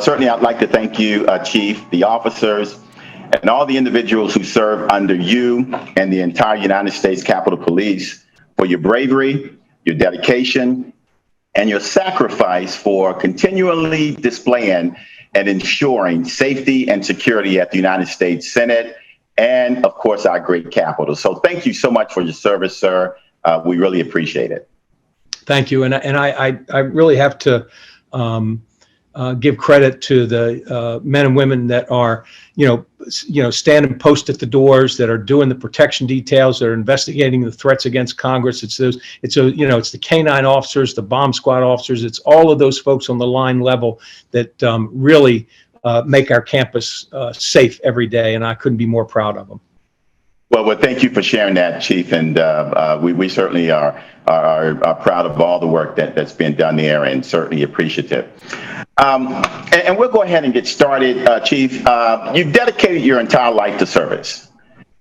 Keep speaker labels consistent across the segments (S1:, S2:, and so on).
S1: certainly I'd like to thank you, Chief, the officers, and all the individuals who serve under you and the entire United States Capitol Police for your bravery, your dedication, and your sacrifice for continually displaying and ensuring safety and security at the United States Senate and, of course, our great Capitol. So thank you so much for your service, sir. We really appreciate it. Thank you. And I really have to give credit to the men and women that are, standing post at the doors, that are doing the protection details, that are investigating the threats against Congress. It's the canine officers, the bomb squad officers. It's all of those folks on the line level that really make our campus safe every day, and I couldn't be more proud of them. Well, thank you for sharing that, Chief, and we certainly are proud of all the work that's been done there, and certainly appreciative. And we'll go ahead and get started, Chief. You've dedicated your entire life to service.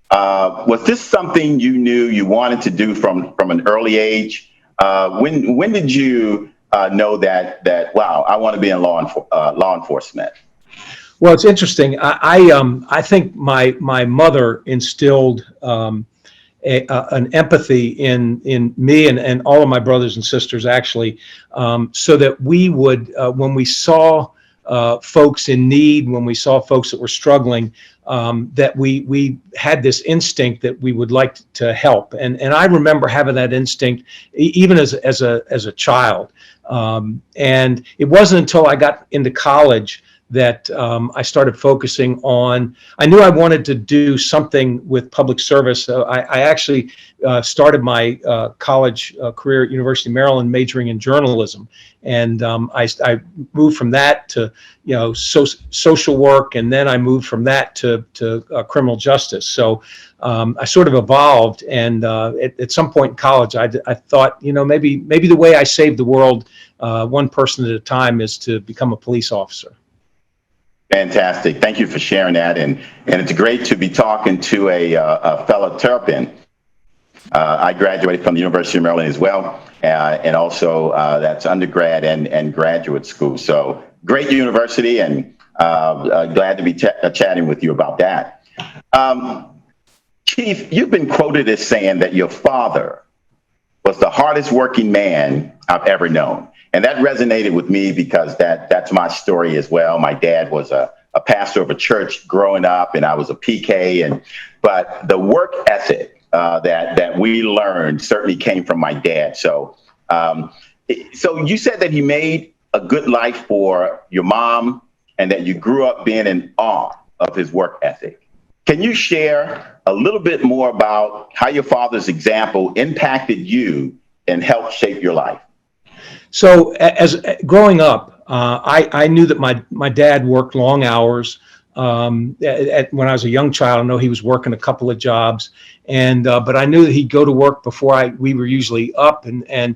S1: Was this something you knew you wanted to do from an early age? When did you know that wow, I want to be in law enforcement? Well, it's interesting. I think my mother instilled an empathy in me and all of my brothers and sisters, actually, so that we would, when we saw folks in need, when we saw folks that were struggling, that we had this instinct that we would like to help. And I remember having that instinct even as a child. And it wasn't until I got into college that I started focusing on. I knew I wanted to do something with public service. So I actually started my college career at University of Maryland majoring in journalism. And I moved from that to social work, and then I moved from that to criminal justice. So I sort of evolved, and at some point in college, I thought, maybe the way I save the world one person at a time is to become a police officer. Fantastic. Thank you for sharing that. And it's great to be talking to a fellow Terrapin. I graduated from the University of Maryland as well, and also that's undergrad and graduate school. So great university, and glad to be chatting with you about that. Chief, you've been quoted as saying that your father was the hardest working man I've ever known. And that resonated with me because that's my story as well. My dad was a pastor of a church growing up, and I was a PK. But the work ethic that we learned certainly came from my dad. So you said that he made a good life for your mom, and that you grew up being in awe of his work ethic. Can you share a little bit more about how your father's example impacted you and helped shape your life? So as growing up, I knew that my dad worked long hours. When I was a young child, I know he was working a couple of jobs, but I knew that he'd go to work before we were usually up, and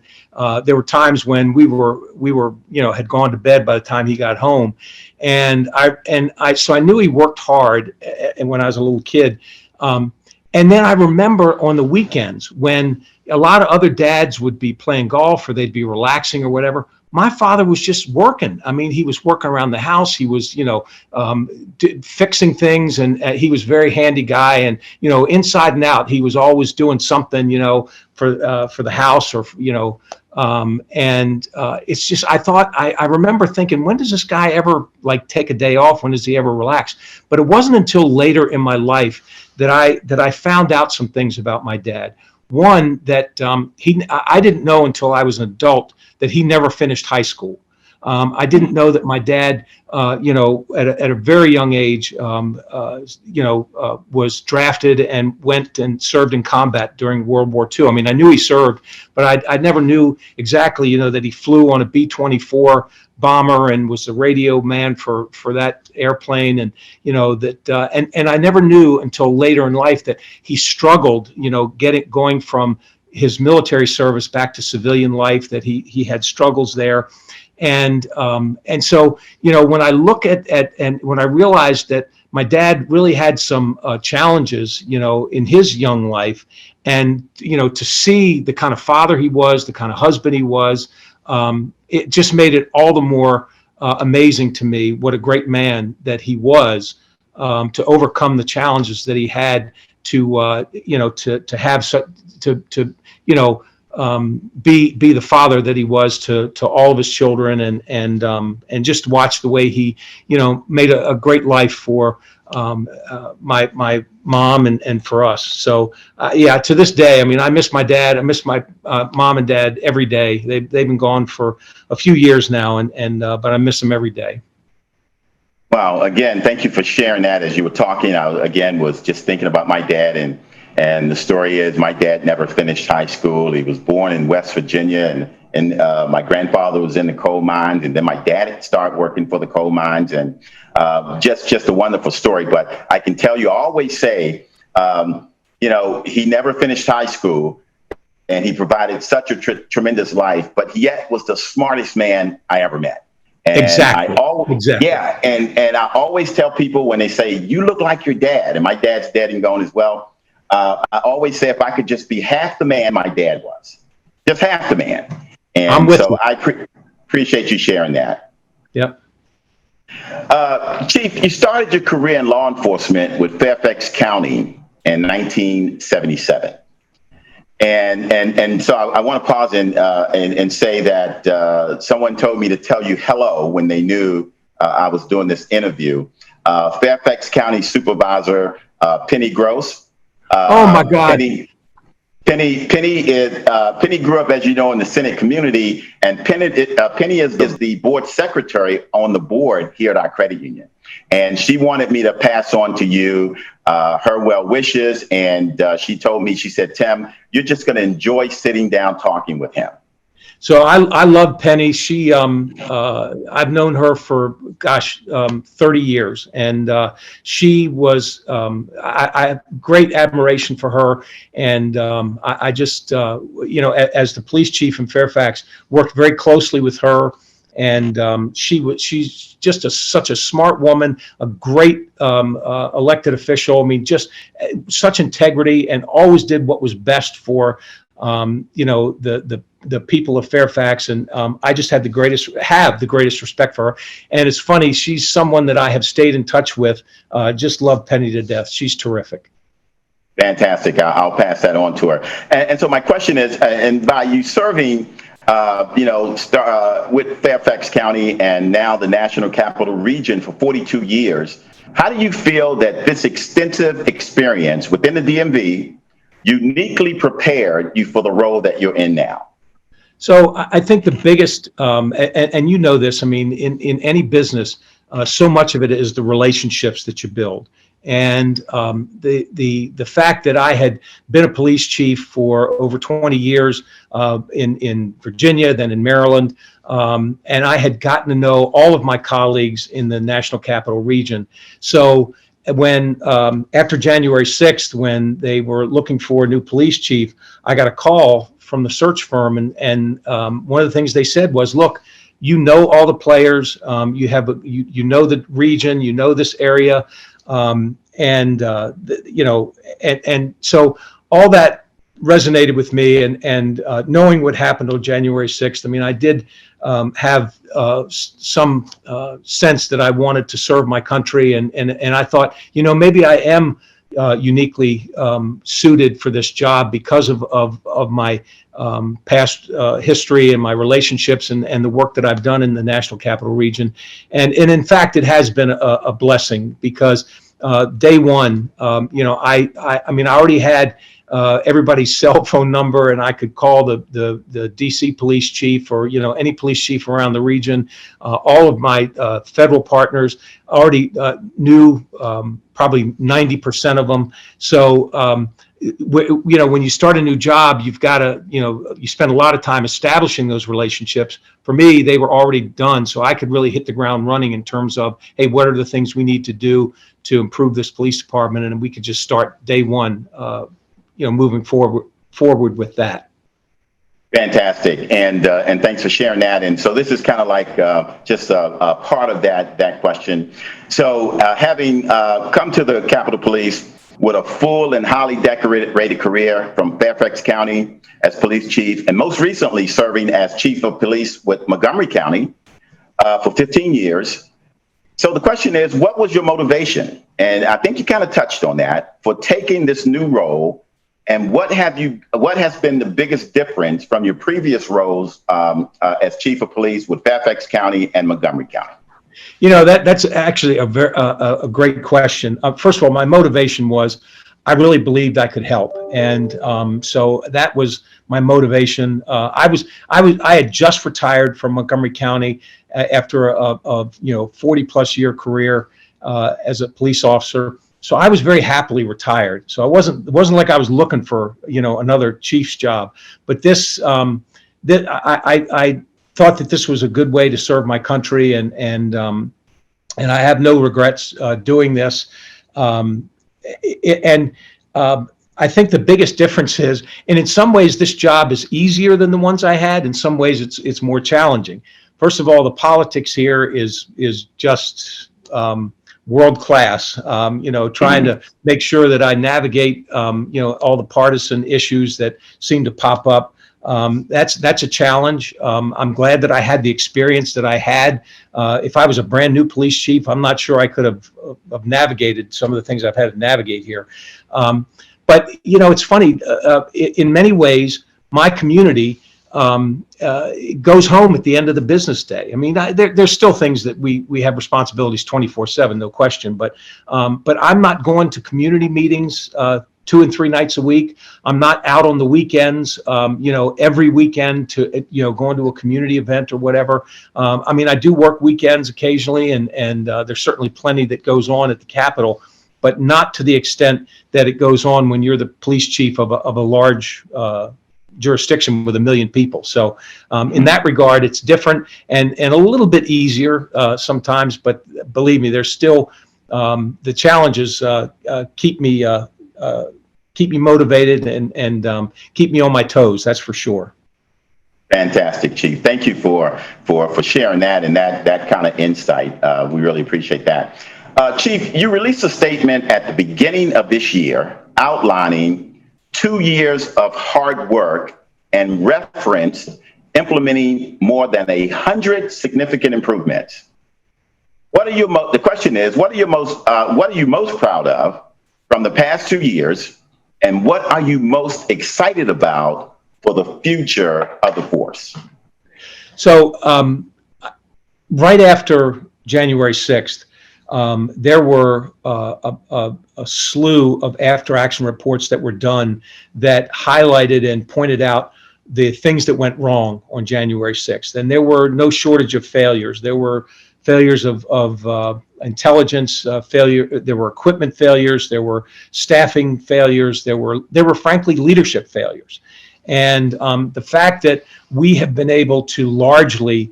S1: there were times when we were had gone to bed by the time he got home, so I knew he worked hard, and when I was a little kid. And then I remember on the weekends when a lot of other dads would be playing golf or they'd be relaxing or whatever. My father was just working. I mean, he was working around the house. He was, fixing things, and he was a very handy guy. And, inside and out, he was always doing something, for the house or, it's just, I remember thinking, when does this guy ever take a day off? When does he ever relax? But it wasn't until later in my life that I found out some things about my dad. One, that I didn't know until I was an adult that he never finished high school. I didn't know that my dad, at a very young age, was drafted and went and served in combat during World War II. I mean, I knew he served, but I never knew exactly, that he flew on a B-24 bomber and was the radio man for that airplane, and and I never knew until later in life that he struggled, going from his military service back to civilian life, that he had struggles there. And so, when I look at and when I realized that my dad really had some challenges, in his young life, and, to see the kind of father he was, the kind of husband he was, it just made it all the more
S2: amazing to me what a great man that he was, to overcome the challenges that he had to have be the father that he was to all of his children, and just watch the way he made a great life for my mom and for us. So yeah, to this day, I mean, I miss my dad. I miss my mom and dad every day. They've been gone for a few years now, but I miss them every day.
S1: Well, again, thank you for sharing that. As you were talking, I again was just thinking about my dad, and the story is my dad never finished high school. He was born in West Virginia, and my grandfather was in the coal mines, and then my dad started working for the coal mines, and just a wonderful story. But I can tell you, I always say, he never finished high school, and he provided such a tremendous life, but yet was the smartest man I ever met. And
S2: exactly.
S1: Yeah, and I always tell people when they say, you look like your dad, and my dad's dead and gone as well, I always say if I could just be half the man my dad was, just half the man. And
S2: I'm with
S1: so
S2: you.
S1: I appreciate you sharing that.
S2: Yep.
S1: Chief, you started your career in law enforcement with Fairfax County in 1977. And so I want to pause and say that someone told me to tell you hello when they knew I was doing this interview. Fairfax County Supervisor Penny Gross.
S2: Oh my God.
S1: Penny grew up, as you know, in the Senate community, and Penny is the board secretary on the board here at our credit union. And she wanted me to pass on to you her well wishes. And she told me, she said, Tim, you're just going to enjoy sitting down talking with him.
S2: So I love Penny. She I've known her for 30 years, and she was I have great admiration for her, and I just as the police chief in Fairfax, worked very closely with her, and she's just such a smart woman, a great elected official. I mean, just such integrity, and always did what was best for the people of Fairfax, and I just have the greatest respect for her. And it's funny, she's someone that I have stayed in touch with. Just love Penny to death. She's terrific.
S1: Fantastic. I'll pass that on to her. And so my question is, and by you serving, with Fairfax County and now the National Capital Region for 42 years, how do you feel that this extensive experience within the DMV uniquely prepared you for the role that you're in now?
S2: So I think the biggest, and you know this, I mean, in any business, so much of it is the relationships that you build. And the fact that I had been a police chief for over 20 years in Virginia, then in Maryland, and I had gotten to know all of my colleagues in the National Capital Region. So when after January 6th, when they were looking for a new police chief, I got a call from the search firm, and one of the things they said was, look, you know all the players, you know the region, you know this area, and so all that resonated with me, and knowing what happened on January 6th, I mean, I did have some sense that I wanted to serve my country, and I thought, maybe I am uniquely suited for this job because of my past history and my relationships and the work that I've done in the National Capital Region. And in fact, it has been a blessing, because day one, I mean, I already had everybody's cell phone number, and I could call the DC police chief, or any police chief around the region. All of my federal partners already knew probably 90% of them. So when you start a new job, you've got to you spend a lot of time establishing those relationships. For me, they were already done, so I could really hit the ground running in terms of, hey, what are the things we need to do to improve this police department, and we could just start day one. Moving forward with that.
S1: Fantastic, and thanks for sharing that. And so this is kind of like just a part of that question. So having come to the Capitol Police with a full and highly decorated career from Fairfax County as police chief, and most recently serving as chief of police with Montgomery County, for 15 years. So the question is, what was your motivation? And I think you kind of touched on that for taking this new role. And what has been the biggest difference from your previous roles as chief of police with Fairfax County and Montgomery County?
S2: You know, that's actually a great question. First of all, my motivation was I really believed I could help, and so that was my motivation. I had just retired from Montgomery County after a 40+ year career as a police officer. So I was very happily retired. So it wasn't like I was looking for another chief's job, but this I thought that this was a good way to serve my country, and I have no regrets doing this. I think the biggest difference is, and in some ways this job is easier than the ones I had. In some ways it's more challenging. First of all, the politics here is just world class. Trying to make sure that I navigate all the partisan issues that seem to pop up. That's a challenge. I'm glad that I had the experience that I had. If I was a brand new police chief, I'm not sure I could have navigated some of the things I've had to navigate here. But it's funny. In many ways, my community goes home at the end of the business day. I mean, there's still things that we have responsibilities 24/7, no question. But I'm not going to community meetings 2 and 3 nights a week. I'm not out on the weekends, every weekend to, going to a community event or whatever. I mean, I do work weekends occasionally, and there's certainly plenty that goes on at the Capitol, but not to the extent that it goes on when you're the police chief of a large jurisdiction with 1 million people. So in that regard, it's different and a little bit easier sometimes, but believe me, there's still the challenges keep me motivated and keep me on my toes. That's for sure.
S1: Fantastic, Chief. Thank you for sharing that and that kind of insight. We really appreciate that. Chief, you released a statement at the beginning of this year outlining 2 years of hard work and referenced implementing more than 100 significant improvements. The question is, what are you most proud of from the past 2 years, and what are you most excited about for the future of the force?
S2: So right after January 6th, there were a slew of after-action reports that were done that highlighted and pointed out the things that went wrong on January 6th. And there were no shortage of failures. There were failures of intelligence failure. There were equipment failures. There were staffing failures. There were frankly leadership failures. And the fact that we have been able to largely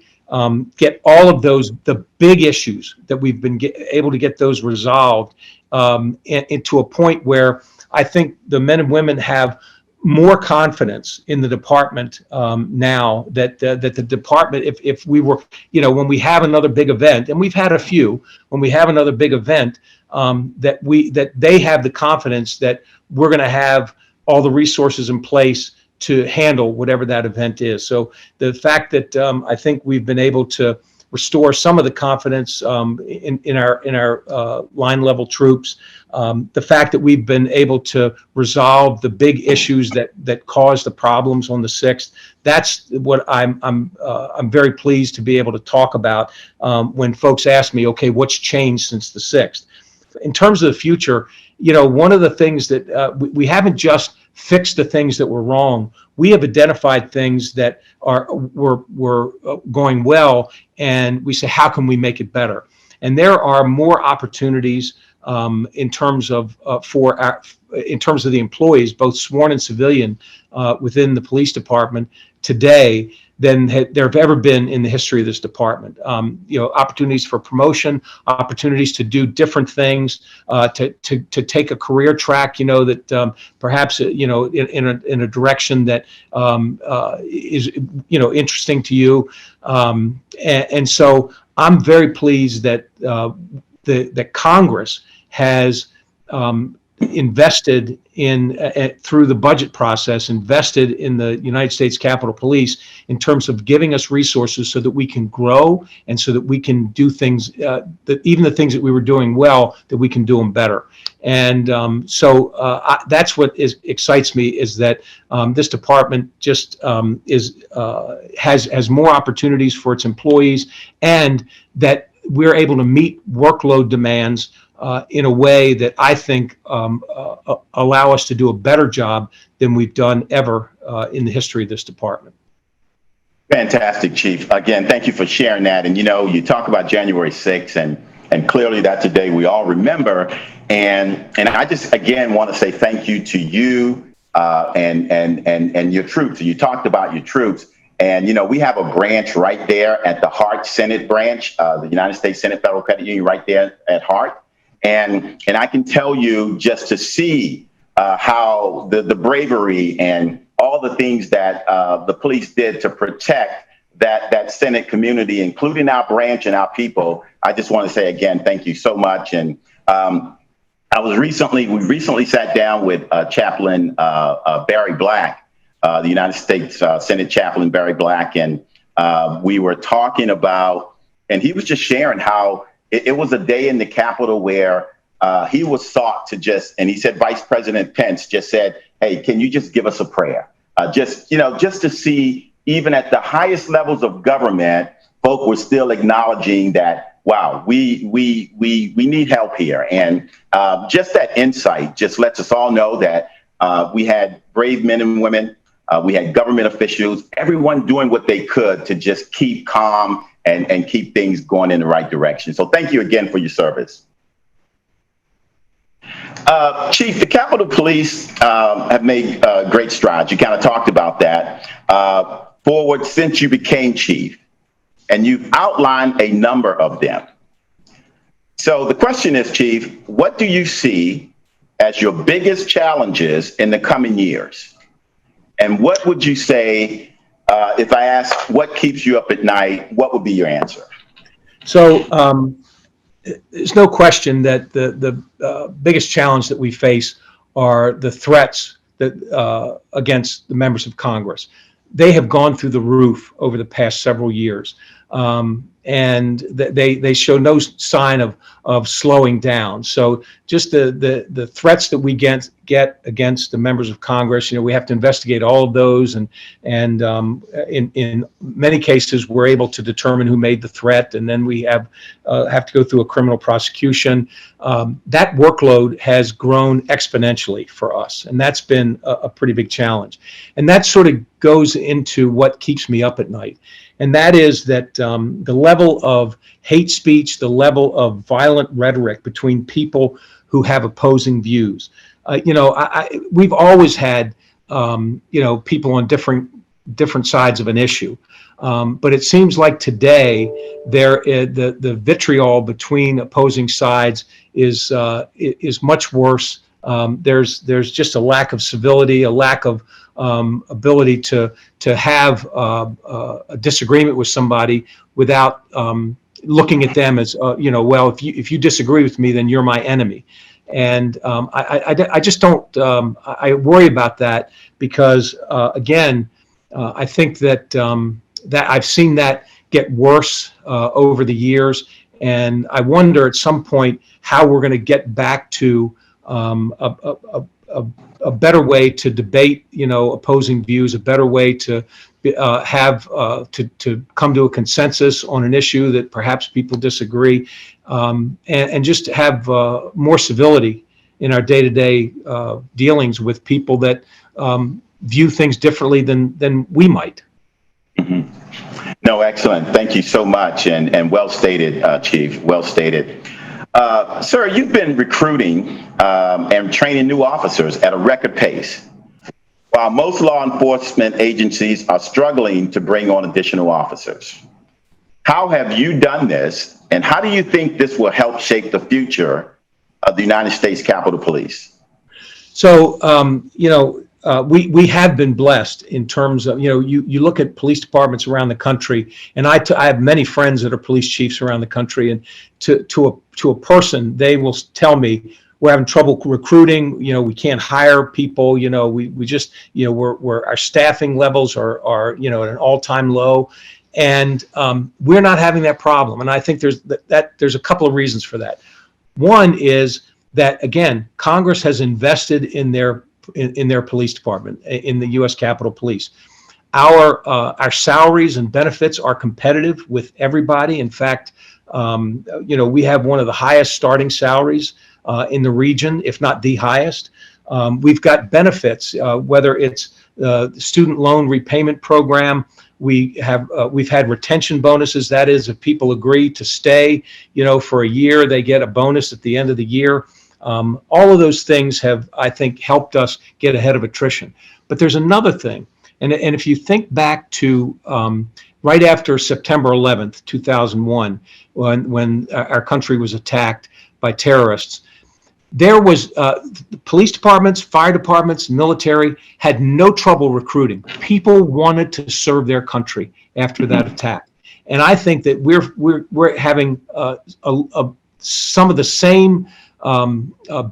S2: get all of the big issues that we've been able to get those resolved into a point where I think the men and women have more confidence in the department now that the department, if we were, when we have another big event, and we've had a few, when we have another big event, that they have the confidence that we're going to have all the resources in place to handle whatever that event is. So the fact that I think we've been able to restore some of the confidence in our line level troops, the fact that we've been able to resolve the big issues that caused the problems on the 6th, that's what I'm very pleased to be able to talk about when folks ask me, okay, what's changed since the 6th? In terms of the future, one of the things that we haven't just fixed the things that were wrong. We have identified things that were going well, and we say, how can we make it better? And there are more opportunities in terms of the employees, both sworn and civilian, within the police department today than there have ever been in the history of this department. Opportunities for promotion, opportunities to do different things, to take a career track, that perhaps in a direction that is interesting to you, and so I'm very pleased that that Congress has invested in, through the budget process, invested in the United States Capitol Police in terms of giving us resources so that we can grow and so that we can do things, that even the things that we were doing well, that we can do them better. And that's what excites me, is that this department just has more opportunities for its employees, and that we're able to meet workload demands in a way that I think allow us to do a better job than we've done ever in the history of this department.
S1: Fantastic, Chief. Again, thank you for sharing that. And you talk about January 6th, and clearly that's a day we all remember. And I just again want to say thank you to you and your troops. You talked about your troops. And, we have a branch right there at the Hart Senate branch, the United States Senate Federal Credit Union right there at Hart. And I can tell you, just to see how the bravery and all the things that the police did to protect that Senate community, including our branch and our people, I just want to say again, thank you so much. And we recently sat down with Chaplain Barry Black, the United States Senate Chaplain Barry Black, and we were talking about, and he was just sharing how it was a day in the Capitol where he was sought to and he said, Vice President Pence just said, hey, can you just give us a prayer? Just to see, even at the highest levels of government, folk were still acknowledging that, wow, we need help here. And just that insight just lets us all know that we had brave men and women, we had government officials, everyone doing what they could to just keep calm and keep things going in the right direction. So thank you again for your service. Chief, the Capitol Police have made great strides. You kind of talked about that forward since you became chief, and you've outlined a number of them. So the question is, Chief, what do you see as your biggest challenges in the coming years? And what would you say, if I ask what keeps you up at night, what would be your answer?
S2: So there's no question that the biggest challenge that we face are the threats that against the members of Congress. They have gone through the roof over the past several years, and they show no sign of slowing down. So just the threats that we get against the members of Congress, we have to investigate all of those, and in many cases we're able to determine who made the threat, and then we have to go through a criminal prosecution. That workload has grown exponentially for us, and that's been a pretty big challenge. And that sort of goes into what keeps me up at night. And that is that the level of hate speech, the level of violent rhetoric between people who have opposing views. We've always had, people on different sides of an issue. But it seems like today the vitriol between opposing sides is much worse. There's just a lack of civility, a lack of ability to have a disagreement with somebody without looking at them as well, if you disagree with me, then you're my enemy. And I just don't I worry about that, because again, I think that that I've seen that get worse over the years, and I wonder at some point how we're going to get back to a better way to debate, opposing views, a better way to have to come to a consensus on an issue that perhaps people disagree, and just have more civility in our day-to-day dealings with people that view things differently than we might.
S1: Mm-hmm. No, excellent. Thank you so much, and well stated, Chief. Well stated. Sir, you've been recruiting and training new officers at a record pace, while most law enforcement agencies are struggling to bring on additional officers. How have you done this, and how do you think this will help shape the future of the United States Capitol Police?
S2: So, we have been blessed in terms of, you look at police departments around the country, and I have many friends that are police chiefs around the country, and to a person, they will tell me, we're having trouble recruiting. We can't hire people. We just, we're our staffing levels are at an all-time low, and we're not having that problem. And I think there's a couple of reasons for that. One is that, again, Congress has invested in their police department, in the U.S. Capitol Police. Our salaries and benefits are competitive with everybody. In fact, we have one of the highest starting salaries in the region, if not the highest. We've got benefits, whether it's the student loan repayment program. We've had retention bonuses. That is, if people agree to stay, for a year, they get a bonus at the end of the year. All of those things have, I think, helped us get ahead of attrition. But there's another thing. And if you think back to right after September 11th, 2001, when our country was attacked by terrorists, there was the police departments, fire departments, military had no trouble recruiting. People wanted to serve their country after that attack. And I think that we're having some of the same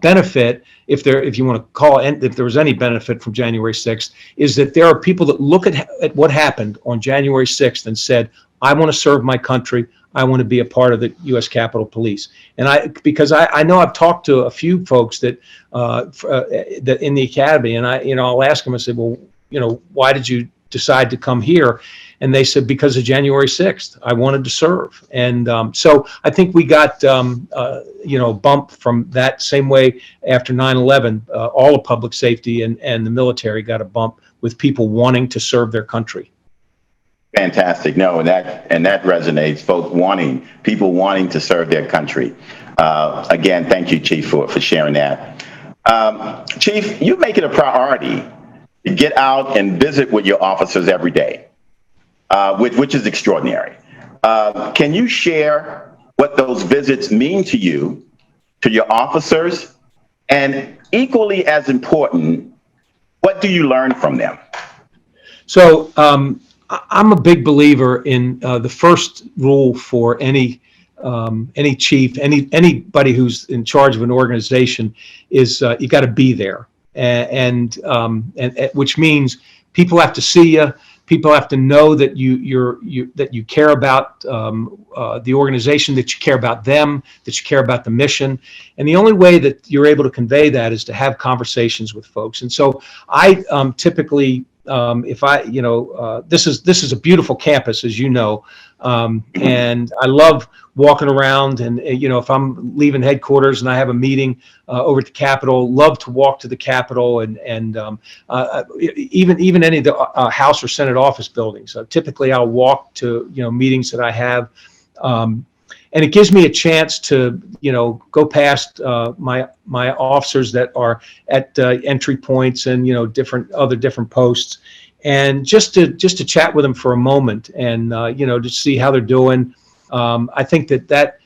S2: benefit, if you want to call it, if there was any benefit from January 6th, is that there are people that look at what happened on January 6th and said, I want to serve my country. I want to be a part of the U.S. Capitol Police. And because I know I've talked to a few folks that in the academy, and I'll ask them, I said, well, why did you decide to come here? And they said, because of January 6th, I wanted to serve. And so I think we got, a bump from that same way after 9/11. All of public safety and the military got a bump with people wanting to serve their country.
S1: Fantastic. No, and that resonates, people wanting to serve their country. Again, thank you, Chief, for sharing that. Chief, you make it a priority to get out and visit with your officers every day. Which is extraordinary. Can you share what those visits mean to you, to your officers, and equally as important, what do you learn from them? So
S2: I'm a big believer in the first rule for any chief, anybody who's in charge of an organization is you got to be there, and which means people have to see you. People have to know that you care about the organization, that you care about them, that you care about the mission. And the only way that you're able to convey that is to have conversations with folks. And so I typically, this is a beautiful campus, as you know, and I love walking around. And if I'm leaving headquarters and I have a meeting over at the Capitol, love to walk to the Capitol and even any of the House or Senate office buildings. Typically, I'll walk to meetings that I have, and it gives me a chance to go past my officers that are at entry points and different posts, and just to chat with them for a moment and to see how they're doing. I think that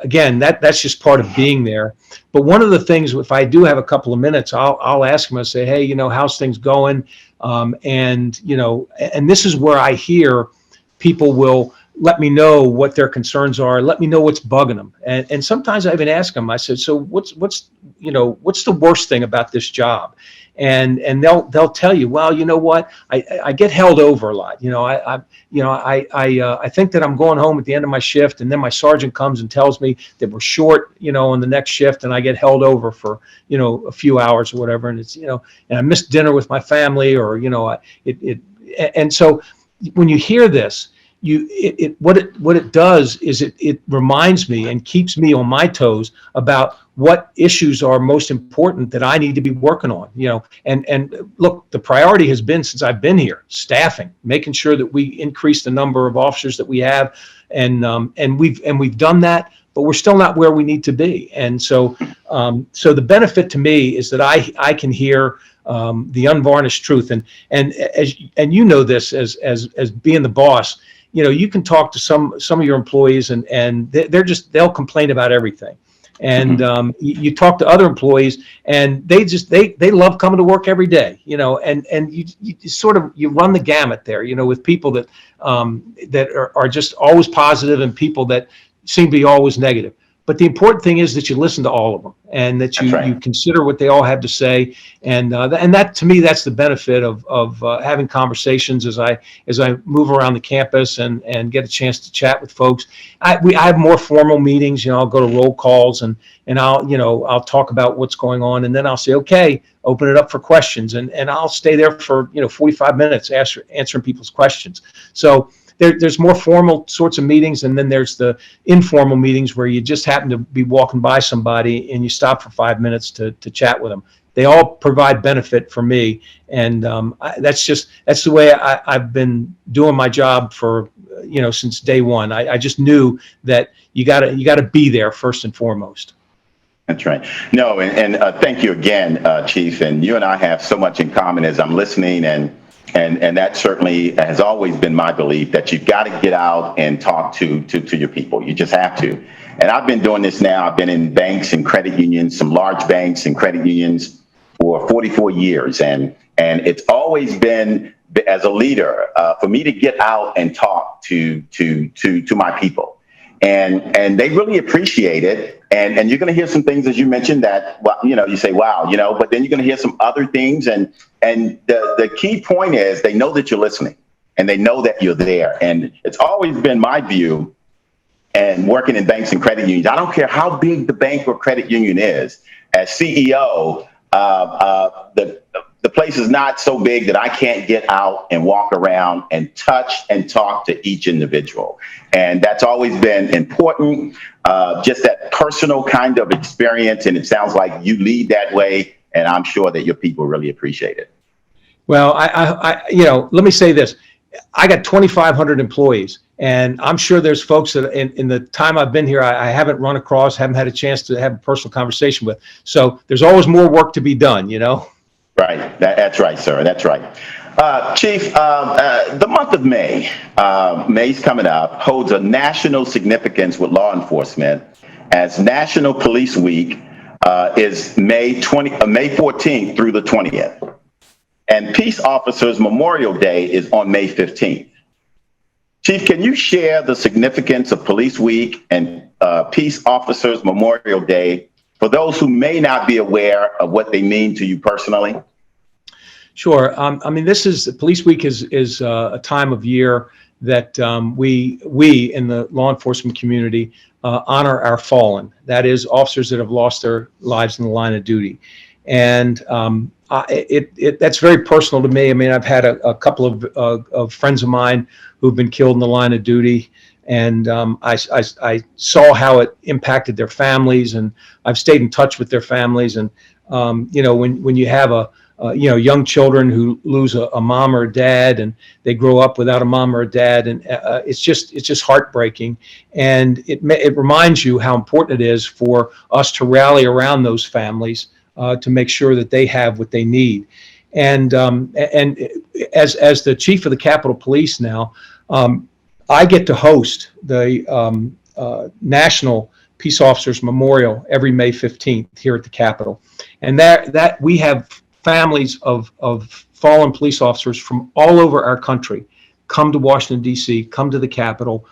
S2: again, that's just part of being there. But one of the things, if I do have a couple of minutes, I'll ask them. I say, hey, how's things going? And this is where I hear people will let me know what their concerns are, let me know what's bugging them. And sometimes I even ask them, I said, so what's the worst thing about this job? And they'll tell you, well, you know what, I get held over a lot. I think that I'm going home at the end of my shift, and then my sergeant comes and tells me that we're short, on the next shift, and I get held over for, a few hours or whatever. And it's, and I missed dinner with my family, or, and so when you hear this, what it does is it reminds me and keeps me on my toes about what issues are most important that I need to be working on, and look, the priority has been, since I've been here, staffing, making sure that we increase the number of officers that we have, and we've done that, but we're still not where we need to be. And so the benefit to me is that I can hear the unvarnished truth, and this as being the boss, you can talk to some of your employees, and they'll complain about everything. And you talk to other employees, and they love coming to work every day, and you run the gamut there, with people that are just always positive, and people that seem to be always negative. But the important thing is that you listen to all of them, and that you consider what they all have to say. And that, to me, that's the benefit of having conversations as I move around the campus and get a chance to chat with folks. I have more formal meetings. I'll go to roll calls and I'll talk about what's going on, and then I'll say, okay, open it up for questions, and I'll stay there for 45 minutes answering people's questions. So there's more formal sorts of meetings, and then there's the informal meetings where you just happen to be walking by somebody and you stop for 5 minutes to chat with them. They all provide benefit for me, and that's the way I've been doing my job for since day one. I just knew that you gotta be there first and foremost.
S1: That's right. No, and thank you again, Chief. And you and I have so much in common as I'm listening, and that certainly has always been my belief, that you've got to get out and talk to your people. You just have to. And I've been doing this now. I've been in banks and credit unions, some large banks and credit unions, for 44 years. And it's always been, as a leader, for me to get out and talk to my people. And they really appreciate it. And you're going to hear some things, as you mentioned, that, well, you say, wow, but then you're going to hear some other things. And the key point is they know that you're listening, and they know that you're there. And it's always been my view, and working in banks and credit unions, I don't care how big the bank or credit union is. As CEO, the place is not so big that I can't get out and walk around and touch and talk to each individual. And that's always been important, just that personal kind of experience. And it sounds like you lead that way, and I'm sure that your people really appreciate it.
S2: Well, let me say this. I got 2,500 employees, and I'm sure there's folks that in the time I've been here, I haven't run across, haven't had a chance to have a personal conversation with. So there's always more work to be done,
S1: Right. That's right, sir. That's right. Chief, the month of May, May's coming up, holds a national significance with law enforcement, as National Police Week is May 14th through the 20th. And Peace Officers Memorial Day is on May 15th. Chief, can you share the significance of Police Week and Peace Officers Memorial Day for those who may not be aware of what they mean to you personally?
S2: Sure. Police Week is a time of year that we in the law enforcement community honor our fallen. That is, officers that have lost their lives in the line of duty. And that's very personal to me. I've had a couple of friends of mine who've been killed in the line of duty, and I saw how it impacted their families, and I've stayed in touch with their families. And when you have young children who lose a mom or a dad, and they grow up without a mom or a dad, and it's just heartbreaking. And it reminds you how important it is for us to rally around those families to make sure that they have what they need. And as the chief of the Capitol Police now, I get to host the National Peace Officers Memorial every May 15th here at the Capitol. And that we have families of fallen police officers from all over our country come to Washington, D.C., come to the Capitol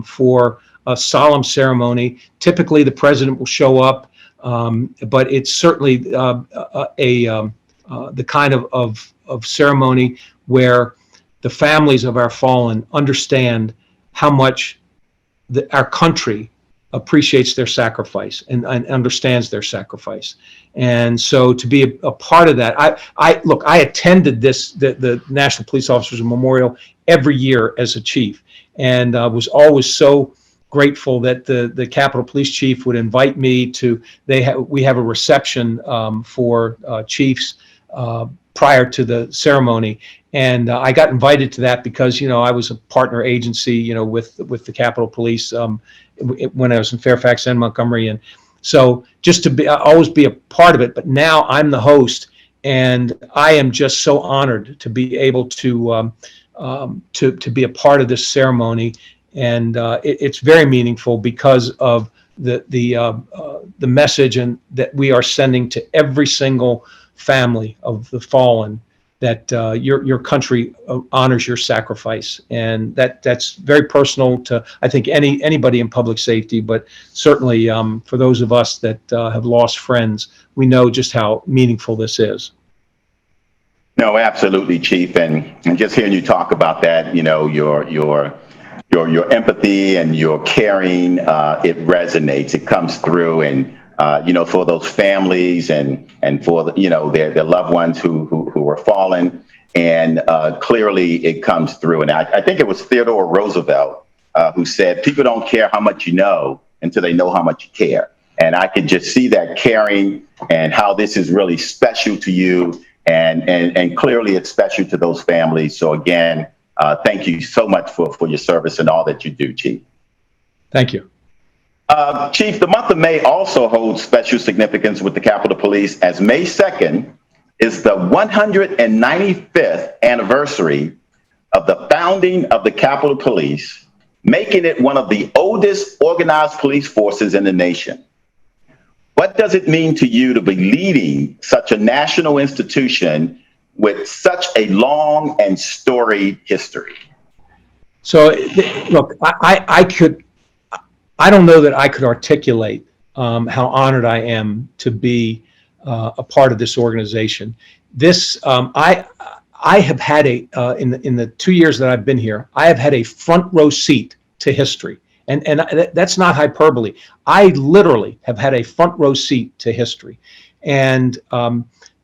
S2: for a solemn ceremony. Typically, the president will show up, but it's certainly the kind of ceremony where the families of our fallen understand how much our country appreciates their sacrifice and understands their sacrifice. And so to be a part of that, I attended the National Police Officers Memorial every year as a chief, and was always so grateful that the Capitol Police Chief would invite me to. We have a reception for chiefs prior to the ceremony, and I got invited to that because I was a partner agency with the Capitol Police when I was in Fairfax and Montgomery, and so just to always be a part of it. But now I'm the host, and I am just so honored to be able to be a part of this ceremony. And it's very meaningful because of the message and that we are sending to every single family of the fallen, your country honors your sacrifice, and that's very personal to, I think, anybody in public safety, but certainly for those of us that have lost friends, we know just how meaningful this is.
S1: No, absolutely, Chief, and just hearing you talk about that, your empathy and your caring, it resonates, it comes through, and for those families and for their loved ones who were fallen, and clearly it comes through. And I think it was Theodore Roosevelt who said, "People don't care how much you know until they know how much you care." And I could just see that caring and how this is really special to you, and clearly it's special to those families. So again, thank you so much for your service and all that you do, Chief.
S2: Thank you.
S1: Chief, the month of May also holds special significance with the Capitol Police, as May 2nd is the 195th anniversary of the founding of the Capitol Police, making it one of the oldest organized police forces in the nation. What does it mean to you to be leading such a national institution with such a long and storied history?
S2: So, look, I don't know that I could articulate how honored I am to be a part of this organization. I have had in the 2 years that I've been here, I have had a front row seat to history, and that's not hyperbole. I literally have had a front row seat to history, and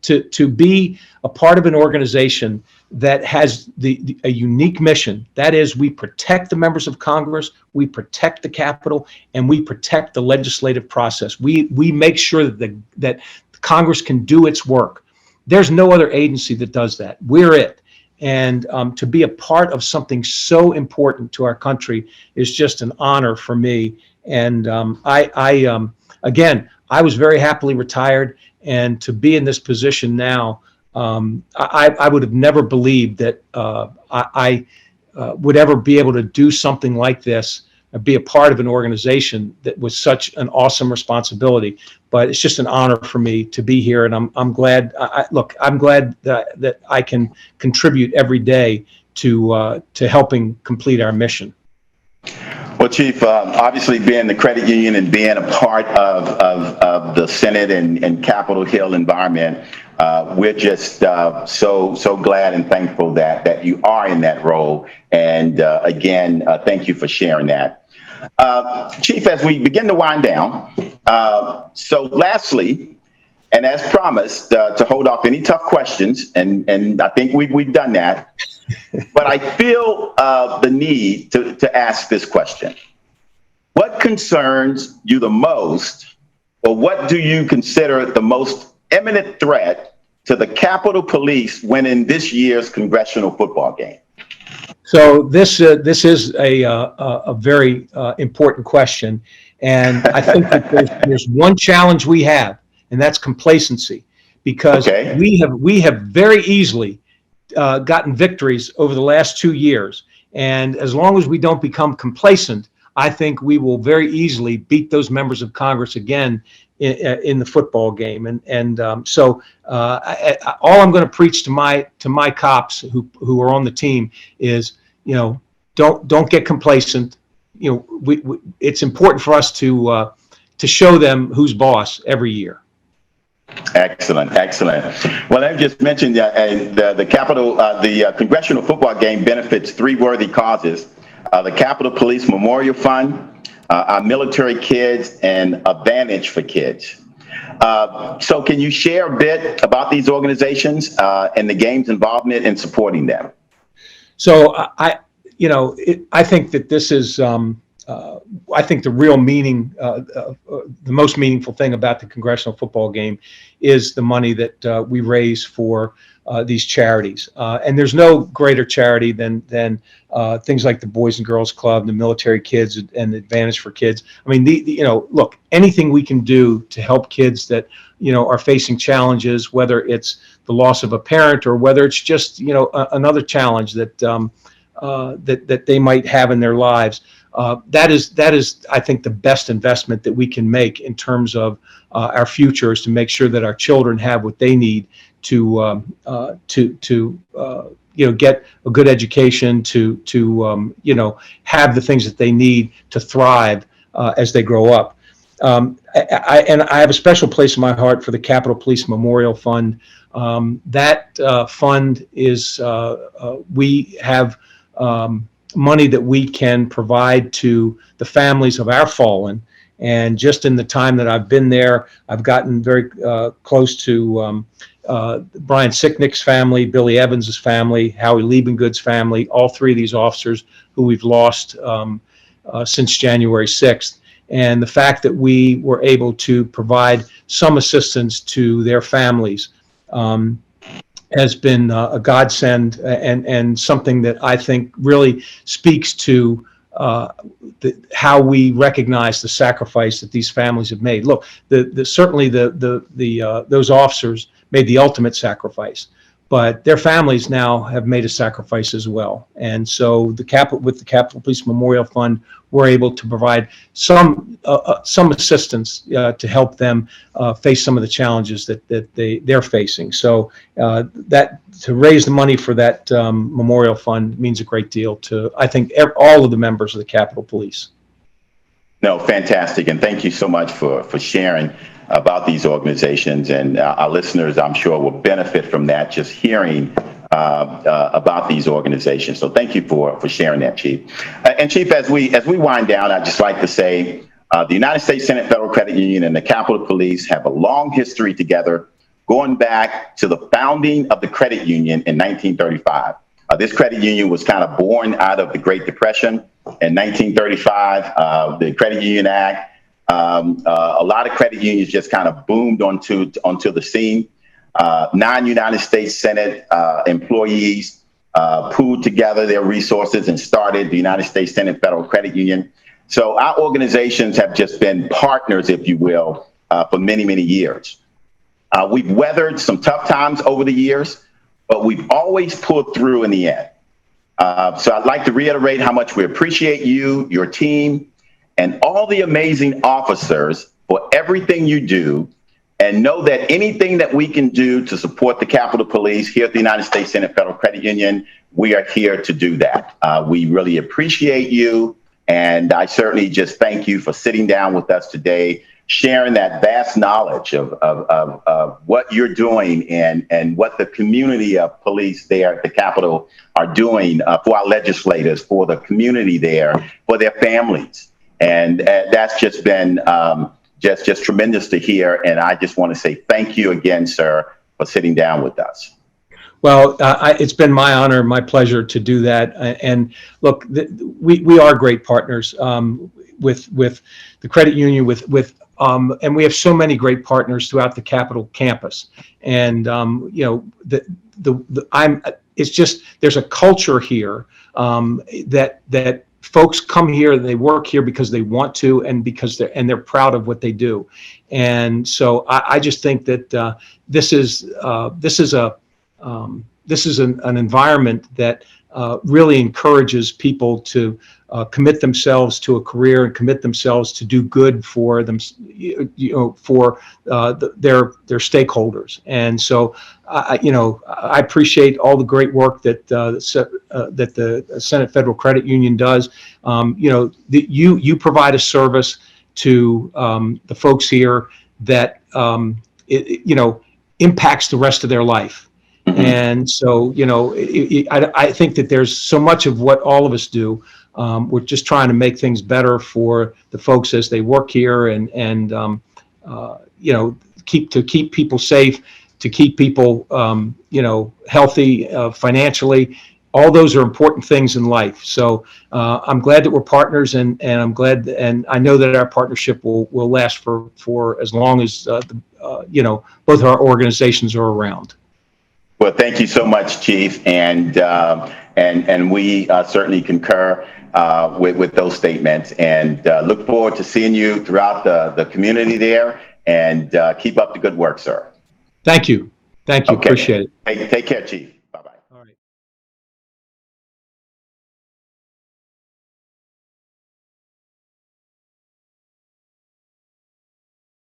S2: to be a part of an organization that has a unique mission. That is, we protect the members of Congress, we protect the Capitol, and we protect the legislative process. We make sure that Congress can do its work. There's no other agency that does that. We're it. And to be a part of something so important to our country is just an honor for me. And again, I was very happily retired, and to be in this position now, I would have never believed that I would ever be able to do something like this, be a part of an organization that was such an awesome responsibility. But it's just an honor for me to be here, and I'm glad. I'm glad that I can contribute every day to helping complete our mission.
S1: Well, Chief, obviously being the credit union and being a part of the Senate and Capitol Hill environment, we're just so glad and thankful that you are in that role. And again, thank you for sharing that. Chief, as we begin to wind down, so lastly, and as promised, to hold off any tough questions, and I think we've done that, but I feel the need to ask this question. What concerns you the most, or what do you consider the most imminent threat to the Capitol Police winning this year's congressional football game?
S2: So this is a very important question, and I think that there's one challenge we have, and that's complacency, because we have very easily gotten victories over the last 2 years, and as long as we don't become complacent, I think we will very easily beat those members of Congress again in the football game. So all I'm going to preach to my cops who are on the team is, don't get complacent. It's important for us to show them who's boss every year.
S1: Excellent. Well, I just mentioned the Capitol, the Congressional Football Game benefits 3 worthy causes: the Capitol Police Memorial Fund, our military kids, and Advantage for Kids. So can you share a bit about these organizations and the game's involvement in supporting them?
S2: So I think that this is, I think the real meaning, the most meaningful thing about the Congressional Football Game is the money that we raise for these charities. And there's no greater charity than things like the Boys and Girls Club, the military kids, and Advantage for Kids. I mean, look, anything we can do to help kids that, are facing challenges, whether it's the loss of a parent or whether it's just, another challenge that that they might have in their lives. That is, I think, the best investment that we can make in terms of our future, is to make sure that our children have what they need get a good education, to have the things that they need to thrive as they grow up. I have a special place in my heart for the Capitol Police Memorial Fund. That fund is, we have money that we can provide to the families of our fallen. And just in the time that I've been there, I've gotten very close to Brian Sicknick's family, Billy Evans's family, Howie Liebengood's family, all three of these officers who we've lost since January 6th. And the fact that we were able to provide some assistance to their families has been a godsend, and something that I think really speaks to how we recognize the sacrifice that these families have made. Look, certainly those officers made the ultimate sacrifice, but their families now have made a sacrifice as well. And so with the Capitol Police Memorial Fund, we're able to provide some assistance to help them face some of the challenges that they're facing. So that to raise the money for that memorial fund means a great deal to, I think, all of the members of the Capitol Police.
S1: No, fantastic, and thank you so much for sharing about these organizations, and our listeners, I'm sure, will benefit from that, just hearing about these organizations. So thank you for sharing that, Chief. And Chief, as we wind down, I'd just like to say the United States Senate Federal Credit Union and the Capitol Police have a long history together, going back to the founding of the credit union in 1935. This credit union was kind of born out of the Great Depression in 1935, the Credit Union Act. A lot of credit unions just kind of boomed onto the scene. 9 United States Senate employees pooled together their resources and started the United States Senate Federal Credit Union. So our organizations have just been partners, if you will, for many, many years. We've weathered some tough times over the years, but we've always pulled through in the end. So I'd like to reiterate how much we appreciate you, your team, and all the amazing officers for everything you do, and know that anything that we can do to support the Capitol Police here at the United States Senate Federal Credit Union, we are here to do that. We really appreciate you, and I certainly just thank you for sitting down with us today, sharing that vast knowledge of what you're doing and what the community of police there at the Capitol are doing for our legislators, for the community there, for their families. And that's just been just tremendous to hear. And I just want to say thank you again, sir, for sitting down with us.
S2: Well, it's been my honor, my pleasure to do that. And look, we are great partners with the credit union, and we have so many great partners throughout the Capitol campus. And it's just, there's a culture here that folks come here, they work here because they want to, and because they're proud of what they do. And so I just think that this is an environment that really encourages people to commit themselves to a career and commit themselves to do good for them, for their stakeholders. And so, I appreciate all the great work that the Senate Federal Credit Union does. You provide a service to the folks here that impacts the rest of their life. Mm-hmm. And so, I think that there's so much of what all of us do. We're just trying to make things better for the folks as they work here, and keep people safe, to keep people healthy financially. All those are important things in life. So I'm glad that we're partners, and I'm glad, and I know that our partnership will last for as long as both our organizations are around.
S1: Well, thank you so much, Chief, and we certainly concur with those statements, and look forward to seeing you throughout the community there, and keep up the good work, sir.
S2: Thank you. Okay. Appreciate it.
S1: Take care, Chief.